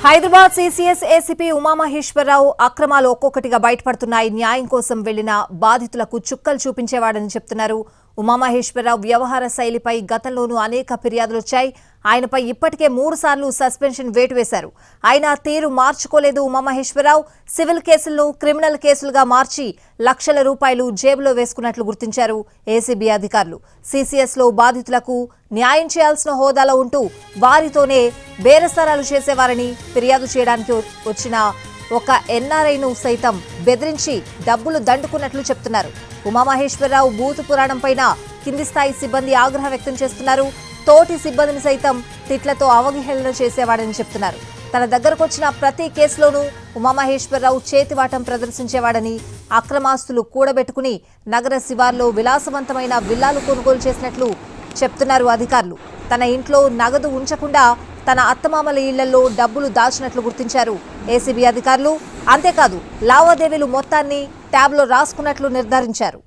Hyderabad CCS ACP Umamaheswararao అక్రమాలు ఒక్కొక్కటిగా బయటపడుతున్నాయి. న్యాయం కోసం వెళ్లిన బాధితులకు చుక్కలు చూపించేవాడని చెప్తున్నారు. ఉమామహేశ్వరరావు వ్యవహార శైలిపై గతంలోనూ అనేక ఫిర్యాదులు వచ్చాయి. ఆయనపై ఇప్పటికే 3 సార్లు సస్పెన్షన్ వేటు వేశారు. ఆయన తీరు మార్చుకోలేదు. ఉమామహేశ్వరరావు సివిల్ కేసులను క్రిమినల్ కేసులుగా మార్చి లక్షల రూపాయలు జేబులో వేసుకున్నట్లు గుర్తించారు ఏసీబీ అధికారులు. సీసీఎస్ లో బాధితులకు న్యాయం చేయాల్సిన హోదాలో ఉంటూ వారితోనే బేరసారాలు చేసేవారని ఫిర్యాదు చేయడానికి వచ్చిన ఒక ఎన్ఆర్ఐను సైతం బెదిరించి డబ్బులు దండుకున్నట్లు చెప్తున్నారు. ఉమామహేశ్వరరావు బూతు పురాణం పైన కింది స్థాయి సిబ్బంది ఆగ్రహం వ్యక్తం చేస్తున్నారు. తోటి సిబ్బందిని సైతం తిట్లతో అవహేళన చేసేవాడని చెప్తున్నారు. తన దగ్గరకొచ్చిన ప్రతి కేసులోనూ ఉమామహేశ్వరరావు చేతివాటం ప్రదర్శించేవాడని, అక్రమాస్తులు కూడబెట్టుకుని నగర శివార్లో విలాసవంతమైన విల్లాలు కొనుగోలు చేసినట్లు చెప్తున్నారు అధికారులు. తన ఇంట్లో నగదు ఉంచకుండా తన అత్తమామల ఇళ్లలో డబ్బులు దాచినట్లు గుర్తించారు ఏసీబీ అధికారులు. అంతేకాదు లావాదేవీలు మొత్తాన్ని ట్యాబ్లో రాసుకున్నట్లు నిర్ధారించారు.